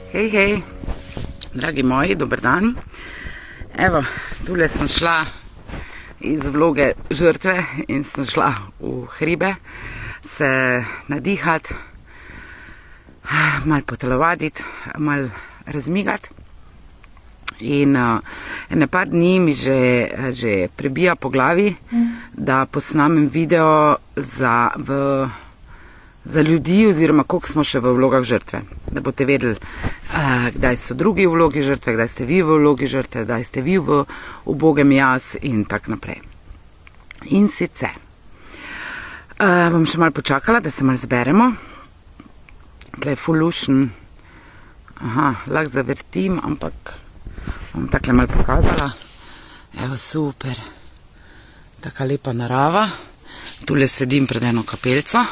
Hej, hej, dragi moji, dober dan. Evo, tule sem šla iz vloge žrtve in sem šla v hribe se nadihati, malo potelovaditi, malo razmigati. In ene par dni mi že prebija po glavi, da posnamem video za ljudi oziroma koliko smo še v vlogah žrtve. Da boste vedeli, kdaj so drugi v vlogi žrtve, kdaj ste vi v vlogi žrtve, kdaj ste vi v ubogem jaz in tak naprej. In sicer bom še malo počakala, da se malo zberemo. Tle je full lušen. Lahko zavrtim, ampak bom takle malo pokazala. Evo, super. Taka lepa narava. Tule sedim pred eno kapelco.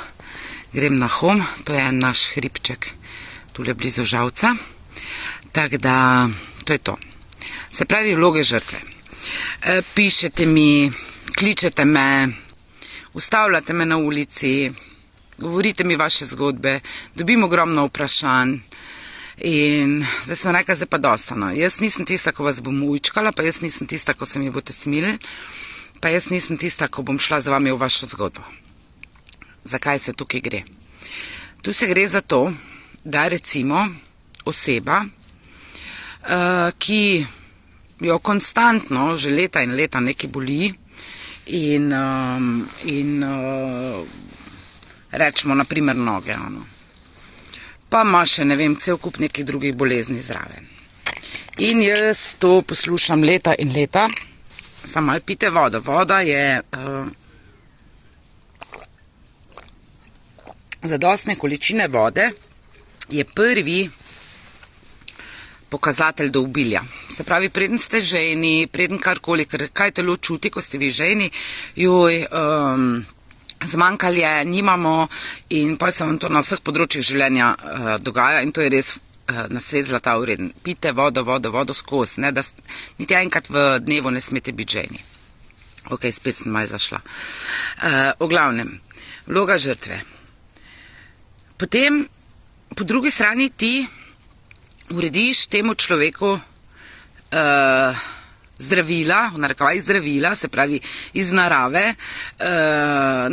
Grem na hom, to je en naš hribček, tule blizu Žalca. Tako da, to je to. Se pravi, vloge žrtve. Pišete mi, kličete me, ustavljate me na ulici, govorite mi vaše zgodbe, dobim ogromno vprašanj. In zdaj sem rekla, zdaj pa dosta. No. Jaz nisem tista, ko vas bom ujčkala, pa jaz nisem tista, ko se mi boste smilili, pa jaz nisem tista, ko bom šla z vami v vašo zgodbo. Zakaj se tukaj gre? Tu se gre za to, da recimo oseba, ki jo konstantno že leta in leta nekaj boli in rečemo naprimer noge, pa ima še, ne vem, cel kup nekih drugih bolezni zraven. In jaz to poslušam leta in leta, samo malo pite vodo. Voda je zadostne količine vode je prvi pokazatelj do obilja. Se pravi, preden ste žejni, preden karkoli, kaj telo čuti, ko ste vi žejni, zmanjkali je, nimamo in pa se vam to na vseh področjih življenja dogaja in to je res nasvet zlata vreden. Pite vodo skozi, ne, da niti enkrat v dnevu ne smete biti žejni. Ok, spet sem malo zašla. V glavnem, vloga žrtve. Potem, po drugi strani ti urediš temu človeku zdravila, v narekovajih zdravila, se pravi iz narave,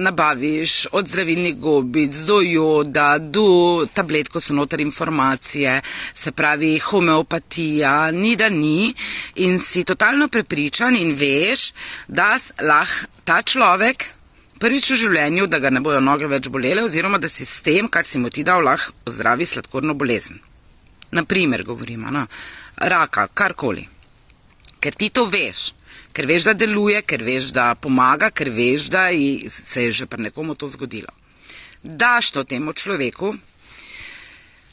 nabaviš od zdravilnih gobic do joda, do tablet, ko so noter informacije, se pravi homeopatija, ni da ni in si totalno prepričan in veš, da lahko ta človek prvič v življenju, da ga ne bojo noge več bolele oziroma da si s tem, kar si mu ti dal, lahko ozdravi sladkorno bolezen. Naprimer govorimo, raka, karkoli. Ker ti to veš, ker veš, da deluje, ker veš, da pomaga, ker veš, da se je že pri nekomu to zgodilo. Daš to temu človeku,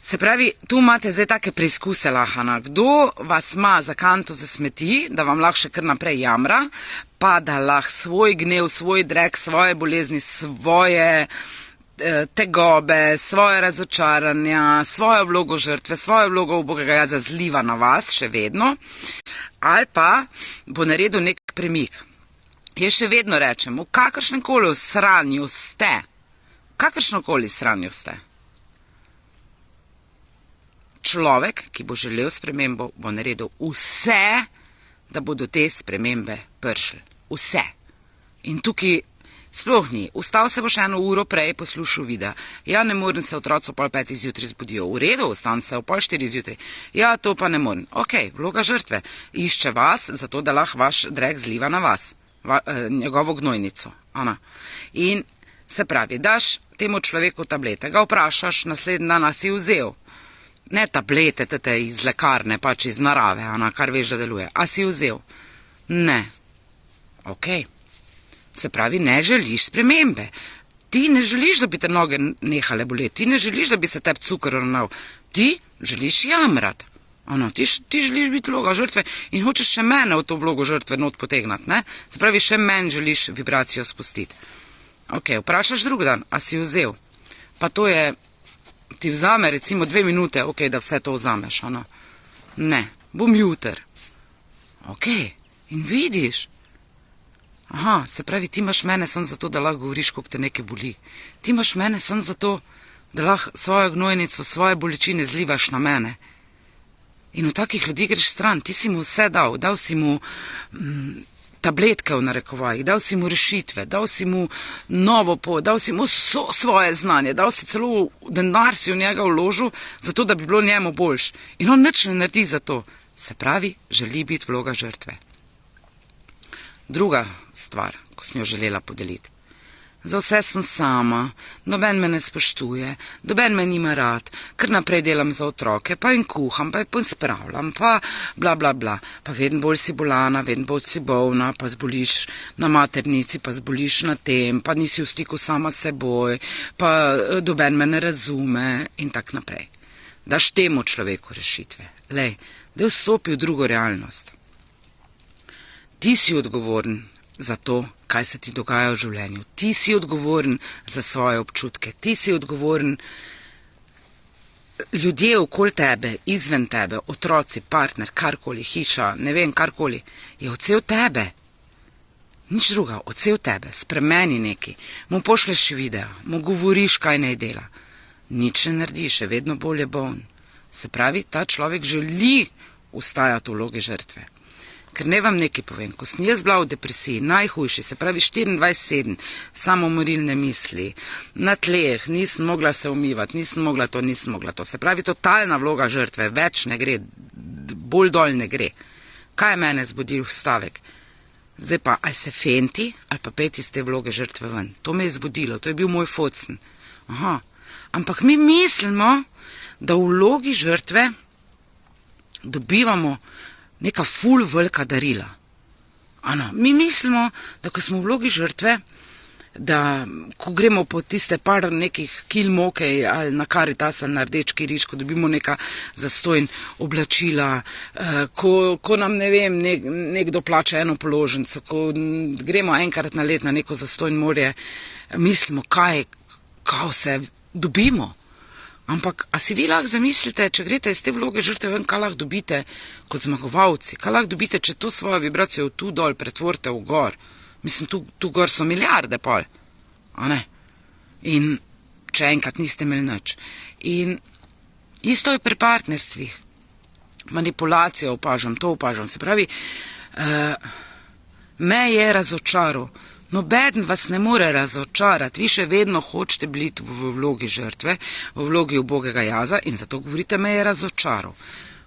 se pravi, tu imate zdaj take preizkuse lahana. Kdo vas ima za kanto za smeti, da vam lahko še kar naprej jamra, pa da lahko svoj gnev, svoj drek, svoje bolezni, svoje tegobe, svoje razočaranja, svojo vlogo žrtve, svojo vlogo ubogega jaza zliva na vas še vedno, ali pa bo naredil nek premik. Jaz še vedno rečem, v kakršnemkoli sranju ste, človek, ki bo želel spremembo, bo naredil vse, da bo do te spremembe prišel. Vse. In tukaj sploh ni. Vstal se bo še 1 uro prej, poslušal videa. Ja, ne morem se otroci ob 5 zjutraj zbudijo. V redu, vstan se ob 4 zjutraj. Ja, to pa ne morem. Ok, vloga žrtve. Išče vas, zato da lahko vaš drek zliva na vas. Njegovo gnojnico. In se pravi, daš temu človeku tablete, ga vprašaš, naslednji dan si vzel. Ne tablete, tete iz lekarne, pač iz narave, kar veš, da deluje. A si vzel? Ne. Ok. Se pravi, ne želiš spremembe. Ti ne želiš, da bi te noge nehale boleti. Ti ne želiš, da bi se tebi cukor ravnal. Ti želiš jamrati. Ti želiš biti vloga žrtve in hočeš še mene v to vlogo žrtve not potegnati. Ne? Se pravi, še meni želiš vibracijo spustiti. Ok, vprašaš drug dan, a si vzel? Pa to je, ti vzame recimo 2 minute, ok, da vse to vzameš. Ne, bom jutr. Ok, in vidiš. Se pravi, ti imaš mene samo zato, da lahko govoriš, koliko te nekaj boli. Ti imaš mene samo zato, da lahko svojo gnojnico, svoje bolečine zlivaš na mene. In v takih ljudi greš stran, ti si mu vse dal si mu tabletke v narekovajih, dal si mu rešitve, dal si mu novo pot, dal si mu svoje znanje, dal si celo denar si v njega vložil, zato da bi bilo njemu boljš. In on nič ne naredi za to. Se pravi, želi biti vloga žrtve. Druga stvar, ko sem jo želela podeliti. Za vse sem sama, noben me ne spoštuje, noben me nima rad, kar naprej delam za otroke, pa jim kuham, pa jim spravljam, pa bla bla bla. Pa vedno bolj si bolana, vedno bolj si bolna, pa zboliš na maternici, pa zboliš na tem, pa nisi v stiku sama s seboj, pa noben me ne razume in tak naprej. Daš temu človeku rešitve. Lej, da vstopi v drugo realnost. Ti si odgovoren za to, kaj se ti dogaja v življenju. Ti si odgovoren za svoje občutke. Ti si odgovoren. Ljudje okoli tebe, izven tebe, otroci, partner, karkoli, hiša, ne vem, karkoli, je odsev tebe. Nič druga, odsev tebe. Spremeni neki. Mu pošleš video, mu govoriš, kaj naj dela. Nič ne narediš, je vedno bolje boln. Se pravi, ta človek želi ustajati v vlogi žrtve. Ker ne vam nekaj povem, ko sem jaz bila v depresiji, najhujši, se pravi 24/7, samomorilne misli, na tleh, nisem mogla se umivati, nisem mogla to, se pravi totalna vloga žrtve, več ne gre, bolj dol ne gre. Kaj je mene zbudil stavek? Zdaj pa, ali se fenti, ali pa peti iz te vloge žrtve ven. To me je zbudilo, to je bil moj focen. Aha, ampak mi mislimo, da v vlogi žrtve dobivamo neka ful velika darila. Ano, mi mislimo, da ko smo v vlogi žrtve, da ko gremo po tiste par nekih kil moke ali na Karitas ali na Rdeč križ, ko dobimo neka zastojn oblačila, ko nam, ne vem, nekdo plača eno položnico, ko gremo enkrat na let na neko zastojn morje, mislimo, kaj vse dobimo. Ampak, a si vi lahko zamislite, če greste iz te vloge žrtve ven, kaj lahko dobite kot zmagovalci? Kaj lahko dobite, če to svojo vibracijo tu dol pretvorite v gor? Mislim, tu gor so milijarde pol. A ne? In če enkrat niste imeli nič. In isto je pri partnerstvih. Manipulacijo opažam, to opažam. Se pravi, me je razočaral. Nobeden vas ne more razočarati, vi še vedno hočete biti v vlogi žrtve, v vlogi ubogega jaza in zato govorite, me je razočaral.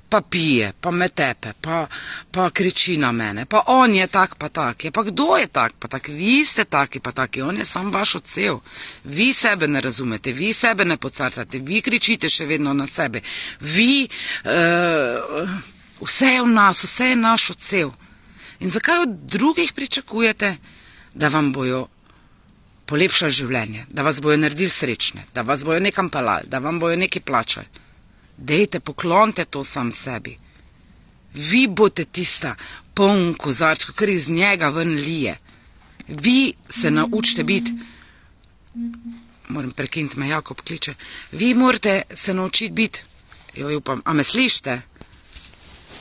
Pa pije, pa me tepe, pa kriči na mene, pa on je tak pa tak, pa kdo je tak pa tak, vi ste taki pa taki, on je sam vaš odsev. Vi sebe ne razumete, vi sebe ne pocartate, vi kričite še vedno na sebe, vi, vse je v nas, vse je naš odsev. In zakaj od drugih pričakujete, da vam bojo polepšali življenje, da vas bojo naredili srečne, da vas bojo nekam pelali, da vam bojo nekaj plačali? Dejte, poklonite to sam sebi. Vi boste tista poln kozarčka, kar iz njega ven lije. Vi se naučite biti, moram prekiniti, me Jakob kliče, vi morate se naučiti biti, upam, a me slišite?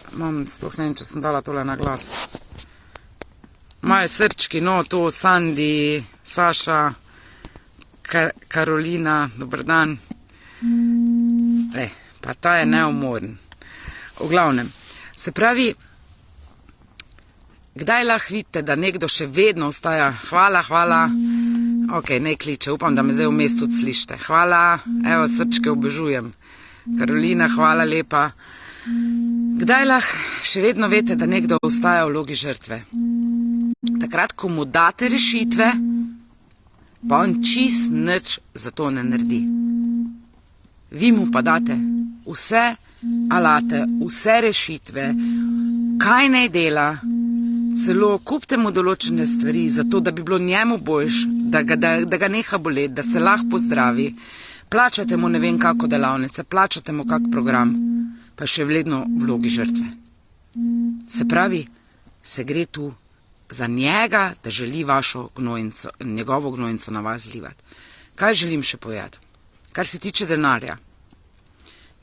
Sploh ne vem, če sem dala tole na glas. Moje srčki, no, to, Sandi, Saša, Karolina, dober dan. Pa ta je neumoren. V glavnem, se pravi, kdaj lahko vidite, da nekdo še vedno ostaja, hvala, ok, ne kliče, upam, da me zdaj v mestu tudi slišite. Hvala, evo, srčke obožujem. Karolina, hvala lepa. Kdaj lahko še vedno veste, da nekdo ostaja v vlogi žrtve? Takrat, ko mu date rešitve, pa on čist nič za to ne naredi. Vi mu pa date vse alate, vse rešitve, kaj naj dela, celo kupite mu določene stvari, zato da bi bilo njemu boljš, da ga neha boleti, da se lahko pozdravi, plačate mu ne vem kako delavnice, plačate mu kak program, pa še vedno v vlogi žrtve. Se pravi, se gre tu za njega, da želi njegovo gnojnico na vas zlivati. Kaj želim še povedati? Kar se tiče denarja.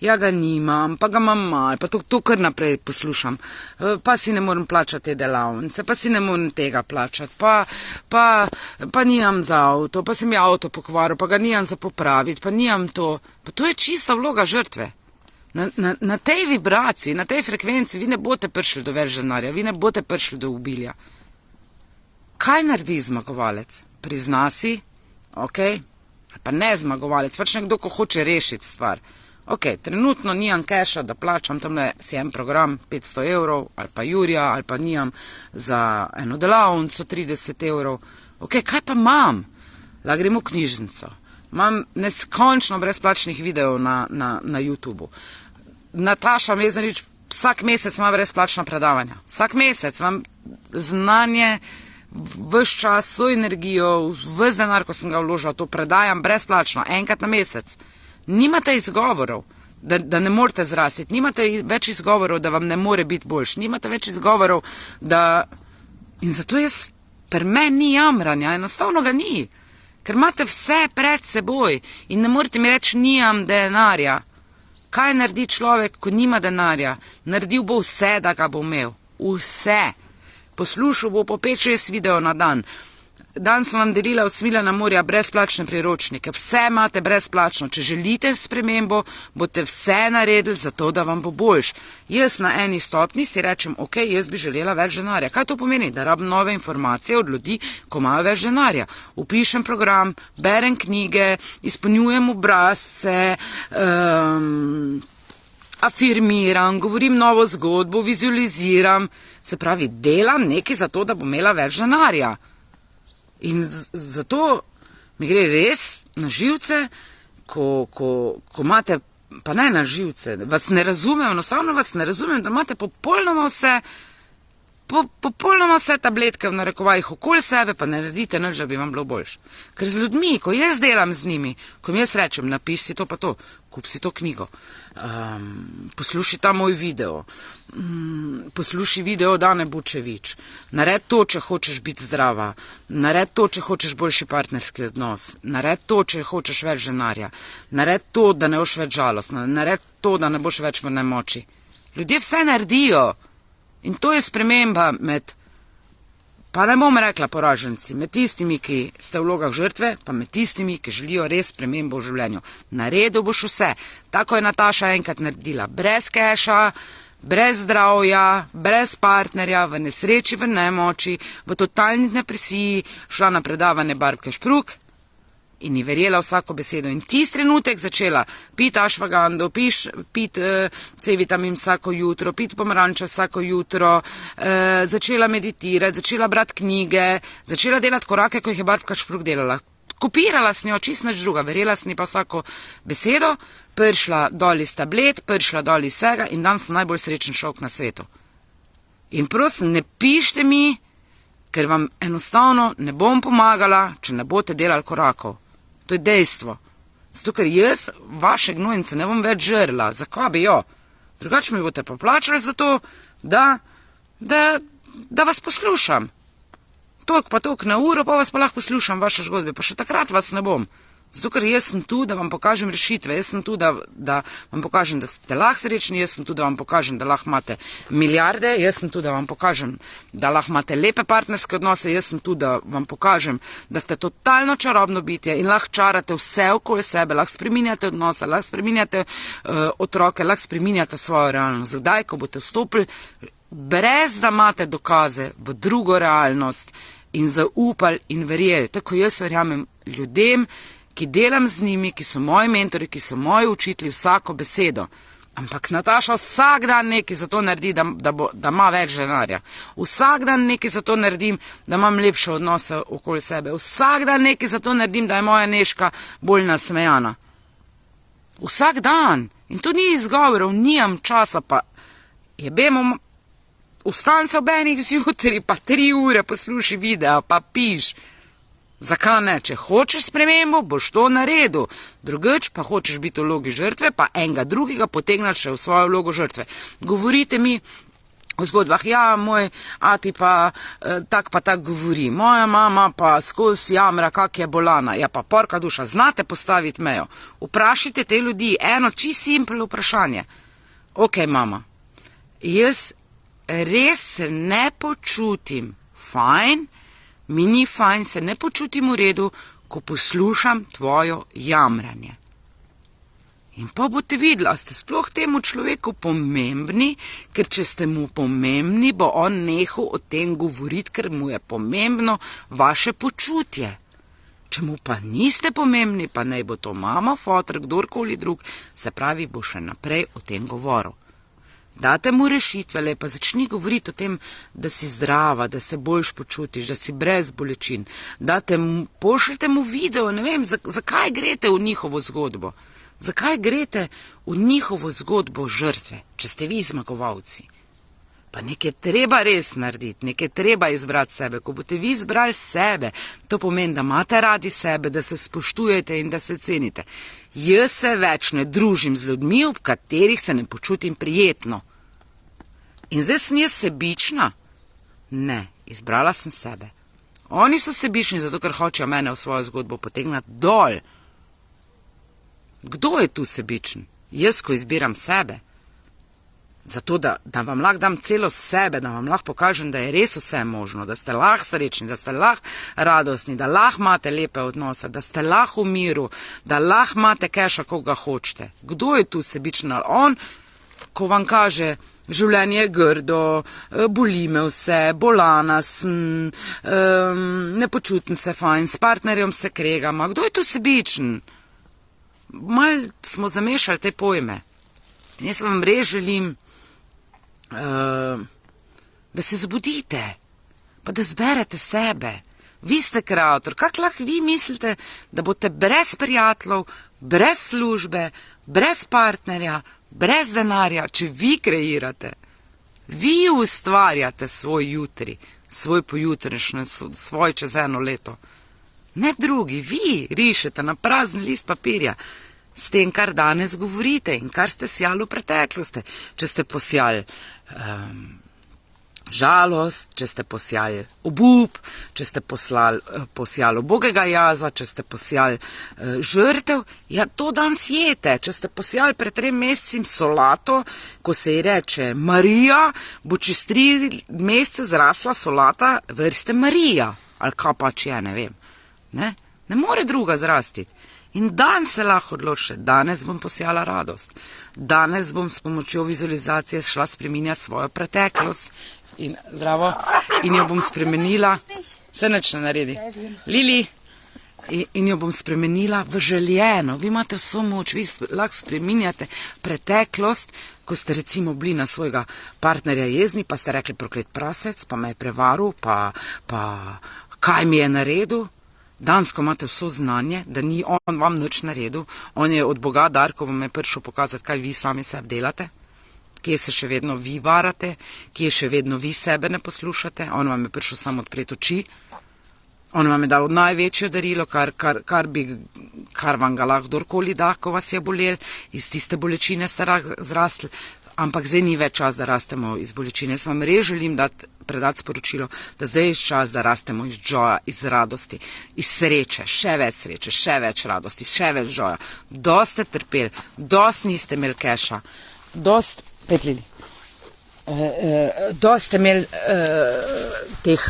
Ja, ga nimam, pa ga imam mal, pa to kar naprej poslušam. Pa si ne morem plačati te delavnice, pa si ne morem tega plačati, pa nimam za avto, pa se mi avto pokvaril, pa ga nimam za popraviti, pa nimam to. Pa to je čista vloga žrtve. Na tej vibraciji, na tej frekvenci vi ne boste prišli do več denarja, vi ne boste prišli do obilja. Kaj naredi zmagovalec? Prizna si, pa ne zmagovalec, pač nekdo, ko hoče rešiti stvar. Trenutno nimam keša, da plačam tamle si en program 500 €, ali pa Jurija, ali pa nimam za eno delavnico 30 €. Kaj pa imam? La grem v knjižnico. Imam neskončno brezplačnih videov na YouTubu. Nataša Mezanič vsak mesec ima brezplačna predavanja. Vsak mesec imam znanje, ves čas, vso energijo, ves denar, ko sem ga vložila, to predajam brezplačno, enkrat na mesec. Nimate izgovorov, da ne morete zrasiti, nimate več izgovorov, da vam ne more biti boljš, nimate več izgovorov, da... In zato pri meni ni jamranja, enostavno ga ni, ker imate vse pred seboj in ne morete mi reči, nimam denarja. Kaj naredi človek, ko nima denarja? Naredil bo vse, da ga bo imel. Vse. Poslušal bo po 5-6 videov na dan. Dan sem vam delila od Smiljana Morja brezplačne priročnike. Vse imate brezplačno. Če želite spremembo, boste vse naredili za to, da vam bo boljš. Jaz na eni stopni si rečem, jaz bi želela več denarja. Kaj to pomeni? Da rabim nove informacije od ljudi, ko imajo več denarja. Vpišem program, berem knjige, izpolnjujem obrazce, afirmiram, govorim novo zgodbo, vizualiziram. Se pravi, delam nekaj za to, da bom imela več denarja. In zato mi gre res na živce, ko imate, pa ne na živce, vas ne razumem, enostavno vas ne razumem, da imate popolnoma vse tabletke v narekovajih okoli sebe, pa ne naredite nič, da bi vam bilo boljš. Ker z ljudmi, ko jaz delam z njimi, ko jim jaz rečem, napiši si to pa to, kup si to knjigo, poslušaj ta moj video, poslušaj video Dane Bučevič, nared to, če hočeš biti zdrava, nared to, če hočeš boljši partnerski odnos, nared to, če hočeš več denarja, nared to, da ne boš več žalostna, nared to, da ne boš več v nemoči. Ljudje vse naredijo. In to je sprememba med, pa ne bom rekla poraženci, med tistimi, ki ste v vlogah žrtve, pa med tistimi, ki želijo res spremembo v življenju. Naredil boš vse. Tako je Nataša enkrat naredila. Brez keša, brez zdravja, brez partnerja, v nesreči, v nemoči, v totalni depresiji, šla na predavanje Barbke Špruk in ni verjela vsako besedo. In tisti trenutek začela piti ašvagando, piti C-vitamin vsako jutro, piti pomaranča vsako jutro, začela meditirati, začela brati knjige, začela delati korake, ko jih je Barbka Špruk delala. Kopirala s njo, čist nič druga, verjela s njo pa vsako besedo, prišla dol iz tablet, prišla dol iz vsega in danes sem najbolj srečen človek na svetu. In prosim, ne pišite mi, ker vam enostavno ne bom pomagala, če ne boste delali korakov. To je dejstvo. Zato, ker jaz vaše gnojnice ne bom več žrla. Zakaj bi jo? Drugače mi boste pa plačali za to, da vas poslušam. Toliko pa toliko na uro, pa vas pa lahko poslušam vaše zgodbe, pa še takrat vas ne bom. Zato, ker jaz sem tu, da vam pokažem rešitve, jaz sem tu, da vam pokažem, da ste lahko srečni, jaz sem tu, da vam pokažem, da lahko imate milijarde, jaz sem tu, da vam pokažem, da lahko imate lepe partnerske odnose, jaz sem tu, da vam pokažem, da ste totalno čarobno bitje in lahko čarate vse okoli sebe, lahko spreminjate odnose, lahko spreminjate otroke, lahko spreminjate svojo realnost. Zdaj, ko boste vstopili, brez da imate dokaze v drugo realnost in zaupali in verjeli, tako jaz verjamem ljudem, ki delam z njimi, ki so moji mentori, ki so moji učitelji, vsako besedo. Ampak Nataša vsak dan nekaj za to naredi, da ima več denarja. Vsak dan nekaj za to naredim, da imam lepše odnose okoli sebe. Vsak dan nekaj za to naredim, da je moja Nežka bolj nasmejana. Vsak dan. In to ni izgovorov, nimam časa, pa jebemo, vstan se ob enih zjutraj, pa 3 ure posluši videa, pa piš. Zakaj ne? Če hočeš spremembo, boš to naredil. Drugič pa hočeš biti v vlogi žrtve, pa enega drugega potegneš še v svojo vlogo žrtve. Govorite mi v zgodbah, ja, moj ati pa tak govori, moja mama pa skozi jamra, kak je bolana. Ja pa porka duša, znate postaviti mejo. Vprašajte te ljudi eno čisto simpel vprašanje. Ok, mama, jaz res se ne počutim fajn, mi ni fajn, se ne počutim v redu, ko poslušam tvojo jamranje. In pa boste videli, a ste sploh temu človeku pomembni, ker če ste mu pomembni, bo on nehal o tem govoriti, ker mu je pomembno vaše počutje. Če mu pa niste pomembni, pa naj bo to mama, foter, kdorkoli drug, se pravi, bo še naprej o tem govoril. Date mu rešitve, pa začni govoriti o tem, da si zdrava, da se boljš počutiš, da si brez bolečin. Pošljite mu video, ne vem, zakaj greste v njihovo zgodbo. Zakaj greste v njihovo zgodbo žrtve, če ste vi zmagovalci? Pa nekaj treba res narediti, nekaj treba izbrati sebe. Ko boste vi izbrali sebe, to pomeni, da imate radi sebe, da se spoštujete in da se cenite. Jaz se več ne družim z ljudmi, ob katerih se ne počutim prijetno. In zdaj sem jaz sebična? Ne, izbrala sem sebe. Oni so sebični, zato ker hočejo mene v svojo zgodbo potegnati dol. Kdo je tu sebičen? Jaz, ko izbiram sebe. Zato, da vam lahko dam celo sebe, da vam lahko pokažem, da je res vse možno, da ste lahko srečni, da ste lahko radostni, da lahko imate lepe odnose, da ste lahko v miru, da lahko imate keša, ko ga hočete. Kdo je tu sebičen? On, ko vam kaže, življenje je grdo, boli me vse, bolana sem, ne počutim se fajn, s partnerjem se kregam. Kdo je tu sebičen? Mal smo zamešali te pojme. In jaz vam res želim, da se zbudite, pa da zberete sebe. Vi ste kreator. Kako lahko vi mislite, da boste brez prijateljev, brez službe, brez partnerja, brez denarja, če vi kreirate? Vi ustvarjate svoj jutri, svoj pojutrišnji, svoj čez eno leto. Ne drugi, vi rišete na prazen list papirja s tem, kar danes govorite in kar ste sijali v preteklosti. Če ste posijali žalost, če ste posijali obup, če ste posijali ubogega jaza, če ste posijali žrtev, ja, to danes jete. Če ste posijali pred 3 meseci solato, ko se ji reče Marija, bo čez 3 mesece zrasla solata vrste Marija. Ali kaj pač je, ne vem. Ne more druga zrastiti. In danes se lahko odločite, danes bom posijala radost. Danes bom s pomočjo vizualizacije šla spreminjati svojo preteklost in zdravo, in jo bom spremenila, se nič ne naredi, Lili, in jo bom spremenila v željeno. Vi imate vso moč, vi lahko spreminjate preteklost, ko ste recimo bili na svojega partnerja jezni, pa ste rekli proklet prasec, pa me je prevaril, pa kaj mi je naredil. Danes, ko imate vso znanje, da ni on vam nič naredil, on je od Boga dar, ko vam je prišel pokazati, kaj vi sami sebi delate, kje se še vedno vi varate, kje še vedno vi sebe ne poslušate, on vam je prišel samo odpreti oči, on vam je dal največje darilo, kar vam ga lahko kdorkoli da, ko vas je bolel, iz tiste bolečine ste zrastli, ampak zdaj ni več čas, da rastemo iz bolečine. Jaz vam res želim predati sporočilo, da zdaj je čas, da rastemo iz joja, iz radosti, iz sreče, še več radosti, še več joja. Dost ste trpeli, dost niste imeli keša, dost ste imeli teh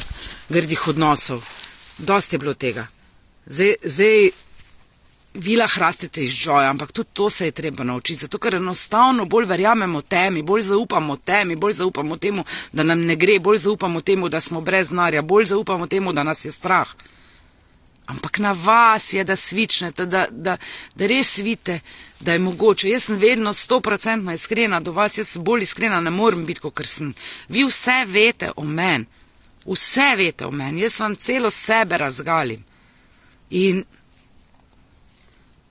grdih odnosov, dost je bilo tega. Zdaj vi lahko rastete iz joja, ampak tudi to se je treba naučiti, zato ker enostavno bolj verjamemo temi, bolj zaupamo temi, bolj zaupamo temu, da nam ne gre, bolj zaupamo temu, da smo brez denarja, bolj zaupamo temu, da nas je strah. Ampak na vas je, da svičnete, da res vidite, da je mogoče. Jaz sem vedno 100% iskrena do vas, jaz bolj iskrena ne morem biti, kot sem. Vi vse veste o meni, vse veste o meni, jaz vam celo sebe razgalim. In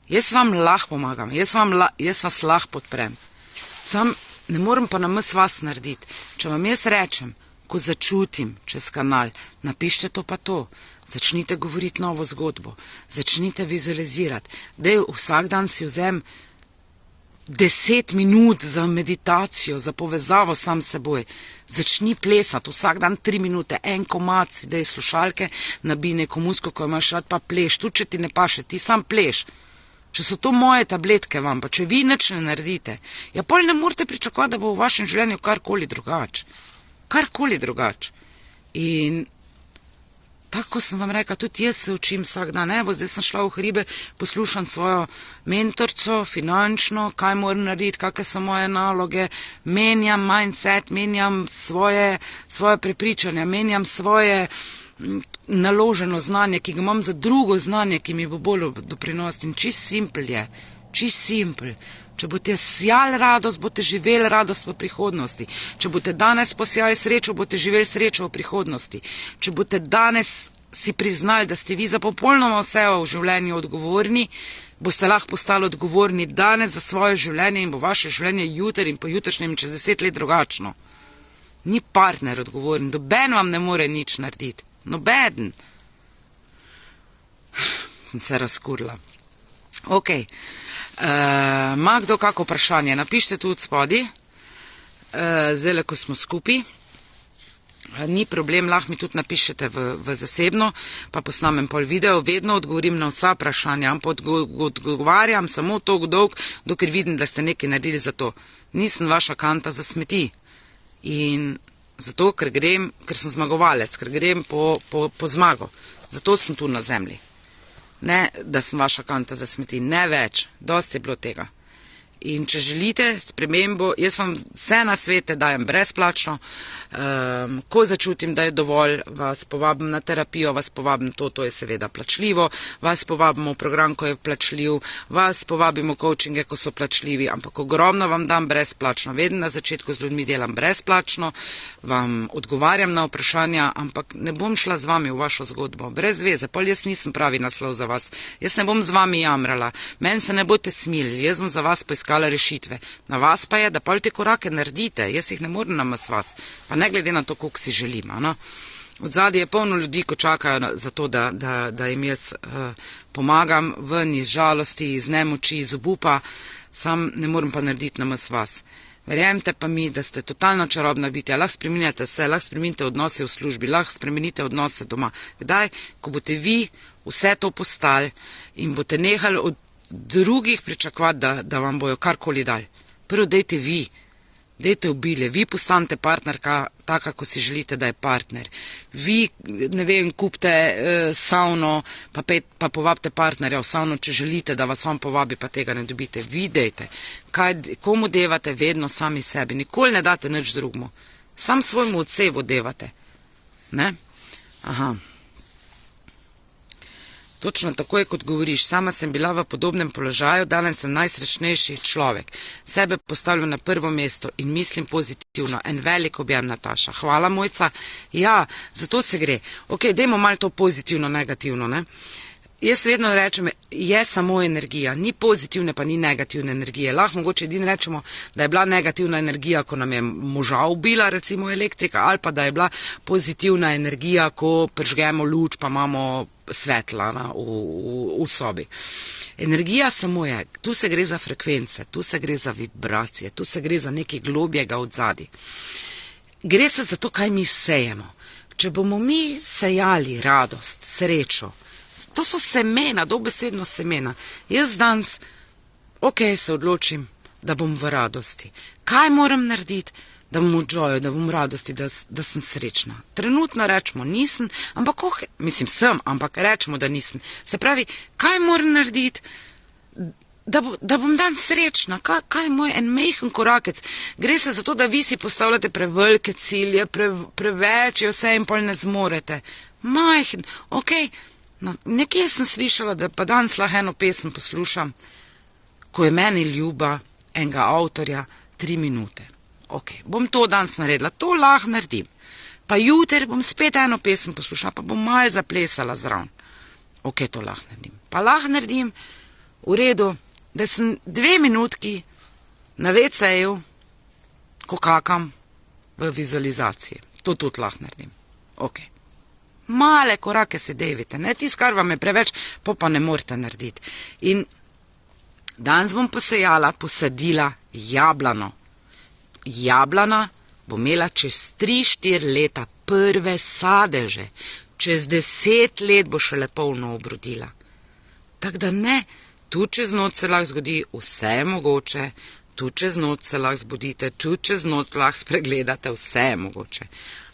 jaz vam lahko pomagam, jaz vas lahko podprem. Sam ne morem pa namesto vas narediti. Če vam jaz rečem, ko začutim čez kanal, napišite to pa to, začnite govoriti novo zgodbo, začnite vizualizirati. Daj vsak dan si vzem 10 minut za meditacijo, za povezavo sam s seboj. Začni plesati, vsak dan 3 minute, en komad si daj slušalke, nabij neko muziko, ko imaš rad, pa pleš, tudi če ti ne paše, ti sam pleš. Če so to moje tabletke vam, pa če vi nič ne naredite, ja pol ne morete pričakovati, da bo v vašem življenju karkoli drugače. Karkoli drugače. In Tako sem vam rekla, tudi jaz se učim vsak dan. Evo, zdaj sem šla v hribe, poslušam svojo mentorco, finančno, kaj moram narediti, kakve so moje naloge, menjam mindset, menjam svoje prepričanja, menjam svoje naloženo znanje, ki ga imam za drugo znanje, ki mi bo bolj doprinositi. In čist simpel je, čist simpel. Če boste sjali radost, boste živeli radost v prihodnosti. Če boste danes posijali srečo, boste živeli srečo v prihodnosti. Če boste danes si priznali, da ste vi za popolnoma vse v življenju odgovorni, boste lahko postali odgovorni danes za svoje življenje in bo vaše življenje jutri in pojutrišnjem čez 10 let drugačno. Ni partner odgovoren, noben vam ne more nič narediti. Nobeden. Sem se razkurila. Ok. Ma kdo kako vprašanje? Napište tudi spodaj. Zdaj, ko smo skupaj. Ni problem, lahko mi tudi napišete v zasebno, pa posnamem pol video. Vedno odgovorim na vsa vprašanja, ampak odgovarjam samo toliko dolg, dokler vidim, da ste nekaj naredili za to. Nisem vaša kanta za smeti. In zato, ker sem zmagovalec, ker grem po zmago. Zato sem tu na zemlji. Ne, da sem vaša kanta za smeti, ne več, dosti je bilo tega. In če želite spremembo, jaz vam vse na svete dajem brezplačno, ko začutim, da je dovolj, vas povabim na terapijo, vas povabim to je seveda plačljivo, vas povabimo v program, ko je plačljiv, vas povabimo v coachinge, ko so plačljivi, ampak ogromno vam dam brezplačno, vedno na začetku z ljudmi delam brezplačno, vam odgovarjam na vprašanja, ampak ne bom šla z vami v vašo zgodbo, brez veze, pol jaz nisem pravi naslov za vas, jaz ne bom z vami jamrala, meni se ne boste smilili, jaz bom za vas poiskala rešitve. Na vas pa je, da pol te korake naredite, jaz jih ne morem namaz vas, pa ne glede na to, koliko si želim. Odzadaj je polno ljudi, ko čakajo za to, da jim jaz pomagam ven iz žalosti, iz nemoči, iz obupa, sam ne morem pa narediti namaz vas. Verjemite pa mi, da ste totalno čarobna bitja, lahko spreminjate vse, lahko spreminjate odnose v službi, lahko spremenite odnose doma. Kdaj? Ko boste vi vse to postali in boste nehali od drugih pričakovati, da vam bojo karkoli dali. Prvo dejte vi, dejte obilje, vi postanete partnerka taka, ko si želite, da je partner. Vi, ne vem, kupite savno, pa povabite partnerja v savno, če želite, da vas on povabi, pa tega ne dobite. Vi dejte. Komu devate? Vedno sami sebi. Nikoli ne date nič drugmu. Sam svojemu odsevu devate. Ne? Aha. Točno tako je, kot govoriš. Sama sem bila v podobnem položaju, danes sem najsrečnejši človek. Sebe postavljam na prvo mesto in mislim pozitivno. En velik objem, Nataša. Hvala, Mojca. Ja, zato se gre. Ok, dajmo malo to pozitivno, negativno, ne? Jaz vedno rečem, je samo energija, ni pozitivne pa ni negativne energije. Lahko mogoče edin rečemo, da je bila negativna energija, ko nam je moža ubila, recimo elektrika, ali pa da je bila pozitivna energija, ko prižgemo luč, pa imamo svetla v sobi. Energija samo je, tu se gre za frekvence, tu se gre za vibracije, tu se gre za nekaj globjega odzadaj. Gre se za to, kaj mi sejemo. Če bomo mi sejali radost, srečo, to so semena, dobesedno semena. Jaz danes, se odločim, da bom v radosti. Kaj moram narediti? Da bom v joju, da bom v radosti, da sem srečna. Trenutno rečemo, nisem, ampak sem, ampak rečemo, da nisem. Se pravi, kaj moram narediti, da bom dan srečna? Kaj je moj en mehen korakec? Gre se za to, da vi si postavljate prevelike cilje, preveč je vse in pol ne zmorete. Majhen, No, nekje sem slišala, da pa danes lahko eno pesem poslušam, ko je meni ljuba, enega avtorja, 3 minute. Bom to danes naredila, to lahko naredim. Pa jutri bom spet eno pesem poslušala, pa bom malo zaplesala zraven. To lahko naredim. Pa lahko naredim, v redu, da sem 2 minutki na WC-ju, ko kakam v vizualizaciji. To tudi lahko naredim. Male korake se devite, ne tisto, kar vam je preveč, pa ne morete narediti. In danes bom posadila jablano. Jablana bo imela čez 3-4 leta prve sadeže, čez 10 let bo šele polno obrodila. Tako da ne, tu čez noč se lahko zgodi, vse je mogoče, tu čez noč se lahko zbudite, tu čez noč lahko spregledate, vse je mogoče.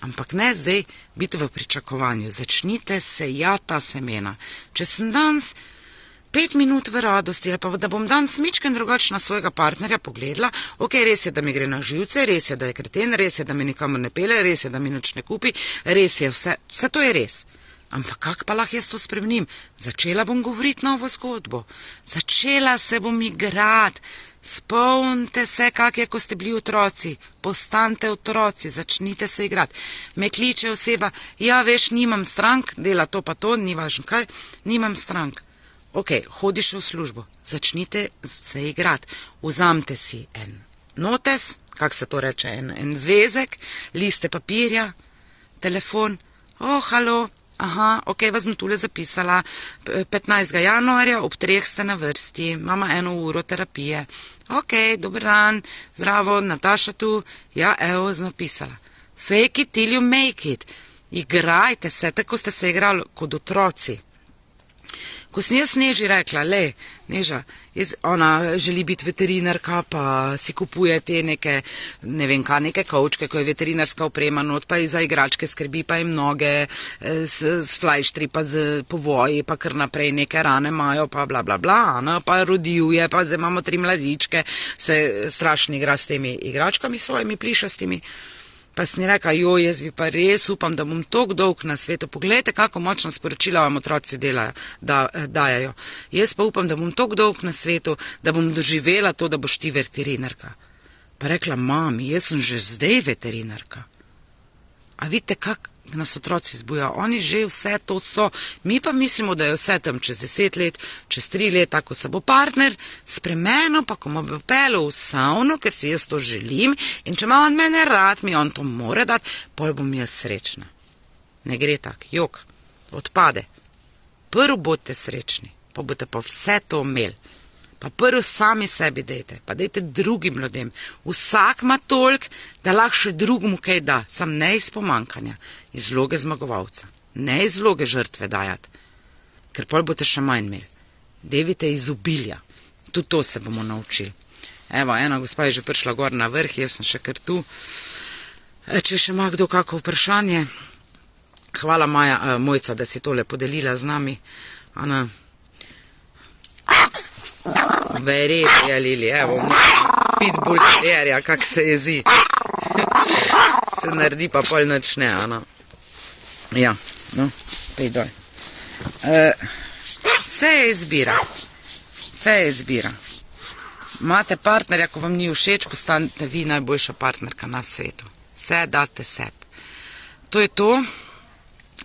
Ampak ne zdaj biti v pričakovanju. Začnite sejati ta semena. Če sem danes 5 minut v radosti, ali pa da bom danes mičken drugače na svojega partnerja pogledala, ok, res je, da mi gre na živce, res je, da je kreten, res je, da me nikamor ne pele, res je, da mi nič ne kupi, res je, vse to je res. Ampak kak pa lahko jaz to spremenim? Začela bom govoriti novo zgodbo. Začela se bom igrati. Spomnite se, kak je, ko ste bili otroci. Postanite otroci, začnite se igrati. Me kliče oseba, ja, veš, nimam strank, dela to pa to, ni važno kaj, nimam strank. Ok, hodiš v službo, začnite se igrati. Vzamite si en notes, kak se to reče, en zvezek, liste papirja, telefon, halo, aha, ok, vas bom tule zapisala, 15. januarja ob 3 ste na vrsti, imamo 1 uro terapije. Ok, dober dan, zdravo, Nataša tu, ja, evo, napisala. Fake it till you make it. Igrajte se, tako ste se igrali kot otroci. Ko sem jaz Neži rekla, Neža, ona želi biti veterinarka, pa si kupuje te neke kavčke, ko je veterinarska oprema not, pa za igračke skrbi, pa jim noge s flajštri, pa z povoji, pa kar naprej neke rane imajo, pa bla bla bla, pa rodijuje, pa zdaj imamo 3 mladičke, se strašno igra s temi igračkami svojimi plišastimi. Pa sem rekla, jaz bi pa res upam, da bom toliko dolg na svetu. Poglejte, kako močno sporočila vam otroci dajajo. Jaz pa upam, da bom toliko dolg na svetu, da bom doživela to, da boš ti veterinarka. Pa rekla, mami, jaz sem že zdaj veterinarka. A vidite, kak nas otroci zbujajo? Oni že vse to so. Mi pa mislimo, da je vse tam čez 10 let, čez 3 leta, ko se bo partner spremenil, pa ko bo pelil v savno, ker si jaz to želim in če ima on mene rad, mi on to more dati, pol bom jaz srečna. Ne gre tak, jok, odpade. Prv boste srečni, pa boste pa vse to imeli. Pa prv sami sebi dejte, pa dejte drugim ljudem. Vsak ima toliko, da lahko še drugemu kaj da, sam ne iz pomankanja, iz vloge zmagovalca. Ne iz vloge žrtve dajati, ker pol boste še manj imeli. Devite iz obilja. Tudi to se bomo naučili. Evo, ena gospa je že prišla gor na vrh, jaz sem še kar tu. Če še ima kdo kako vprašanje, hvala Mojca, da si tole podelila z nami. Ana, verjetno, Lili, evo, pitbull terja, kak se jezi. Se naredi pa pol nič ne, Ana. Ja, no, pej dol. Vse je izbira. Vse je izbira. Imate partnerja, ko vam ni všeč, postanete vi najboljša partnerka na svetu. Vse date sebi. To je to.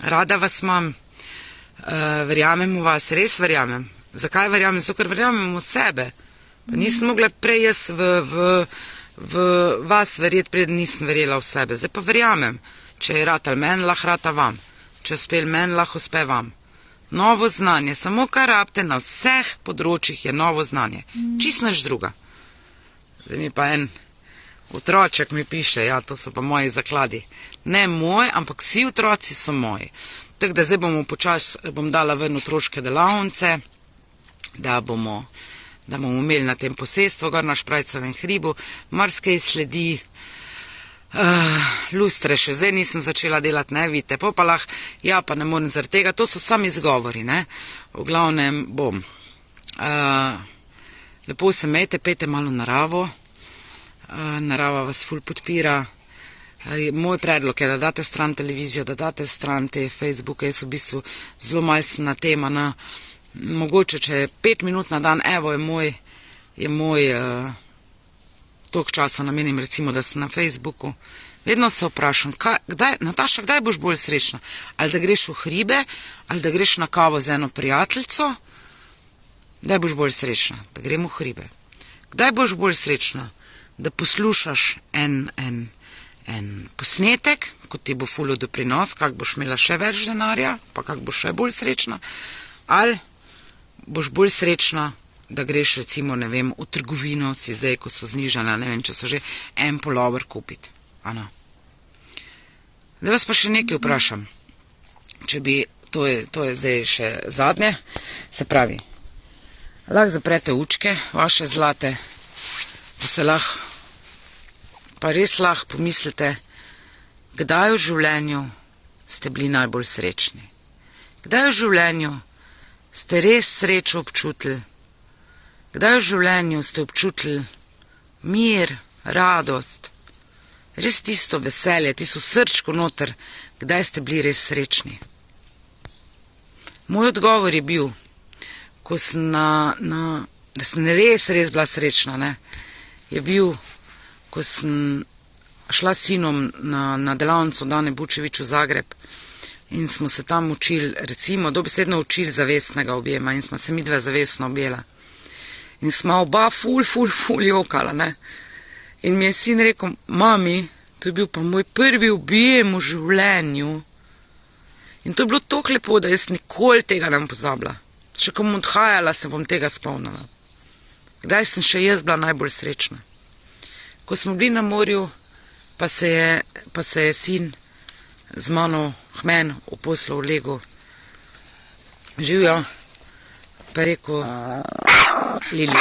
Rada vas imam. Verjamem v vas, res verjamem. Zakaj verjamem? Zato, ker verjamem v sebe. Pa nisem mogla prej jaz v vas verjeti, pred nisem verjela v sebe. Zdaj pa verjamem. Če je ratal men, lahko rata vam. Če uspel men, lahko uspe vam. Novo znanje, samo kar rabite na vseh področjih je novo znanje. Čist nič druga. Zdaj mi pa en otroček mi piše, ja, to so pa moji zakladi. Ne moj, ampak vsi otroci so moji. Tako da zdaj bom dala ven otroške delavnice, da bomo imeli na tem posestvu, gor na Šprajcevem hribu, marsikaj sledi, lustre še zdaj nisem začela delati, ne, vidite, pa lahko, ja, pa ne morem zaradi tega, to so sami izgovori, ne, v glavnem bom. Lepo se imejte, pejte malo naravo, narava vas ful podpira. Moj predlog je, da date stran televizijo, da date stran te Facebooke, jaz v bistvu zelo malo sem na tema, mogoče, če je 5 minut na dan, evo je moj toliko časa namenim, recimo, da sem na Facebooku. Vedno se vprašam, Nataša, kdaj boš bolj srečna? Ali da greš v hribe, ali da greš na kavo z eno prijateljico? Kdaj boš bolj srečna? Da grem v hribe. Kdaj boš bolj srečna? Da poslušaš en posnetek, kot ti bo ful doprinos, kak boš imela še več denarja, pa kak boš še bolj srečna, ali boš bolj srečna, da greš recimo, ne vem, v trgovino, si zdaj, ko so znižana, ne vem, če so že en pulover kupiti. Ano. Zdaj vas pa še nekaj vprašam, če bi, to je zdaj še zadnje, se pravi, lahko zaprete učke, vaše zlate, pa se lahko, pa res lahko pomislite, Kdaj v življenju ste bili najbolj srečni? Kdaj v življenju ste res srečo občutili? Kdaj v življenju ste občutili mir, radost, res tisto veselje, tisto srčko noter, kdaj ste bili res srečni? Moj odgovor je bil, ko sem da sem res bila srečna, ne, je bil, ko sem šla s sinom na delavnico Dane Bučevič v Zagreb in smo se tam učili, recimo, dobesedno učili zavestnega objema in smo se midve zavestno objela. In smo oba ful jokala, ne. In mi je sin rekel, mami, to je bil pa moj prvi objem v življenju. In to je bilo toliko lepo, da jaz nikoli tega ne bom pozabila. Še ko bom odhajala, se bom tega spomnila. Kdaj sem še jaz bila najbolj srečna? Ko smo bili na morju, pa se je sin z mano hmen uposlal v Lego. Živjo, pa je rekel, Lili,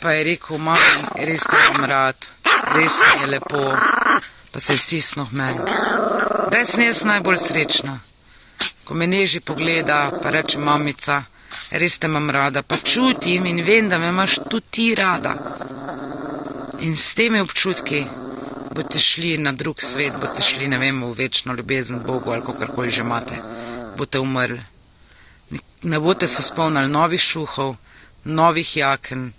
pa je rekel, mami, res te imam rad, res mi je lepo, pa se je stisnil hmen. Kdaj sem jaz najbolj srečna? Ko me Neži pogleda, pa reče, mamica, res te imam rada, pa čutim in vem, da me imaš tudi ti rada. In s temi občutki boste šli na drug svet, boste šli, ne vem, v večno ljubezen Bogu ali kakorkoli že imate. Boste umrli. Ne boste se spomnili novih šuhov, novih jaken,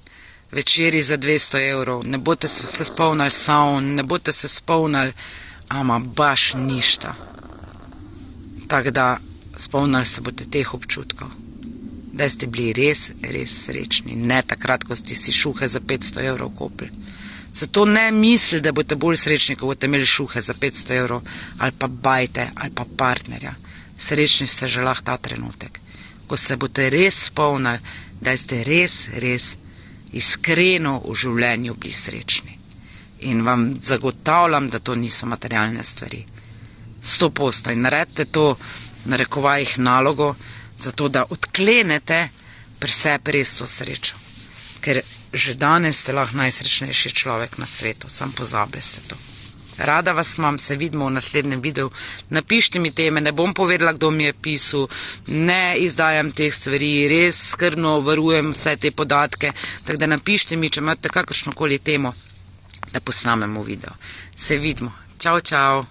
večeri za 200 evrov, ne boste se spomnili saun, ne boste se spomnili, ama baš ništa. Tako da spomnili se boste teh občutkov, da ste bili res srečni, ne takrat, ko ste si šuhe za 500 evrov kupili. Zato ne misli, da boste bolj srečni, ko boste imeli šuhe za 500 evrov, ali pa bajte, ali pa partnerja. Srečni ste že lahko ta trenutek, ko se boste res spomnili, da ste res iskreno v življenju bili srečni. In vam zagotavljam, da to niso materialne stvari. 100%. In naredite to, narekovajih nalogo, zato da odklenete pri sebi res to srečo. Ker že danes ste lahko najsrečnejši človek na svetu, sam pozabili ste to. Rada vas imam, se vidimo v naslednjem videu. Napišite mi teme, ne bom povedala, kdo mi je pisal, ne izdajam teh stvari, res skrbno varujem vse te podatke, tako da napišite mi, če imate kakršnokoli temo, da posnamemo video. Se vidimo. Čau, čau.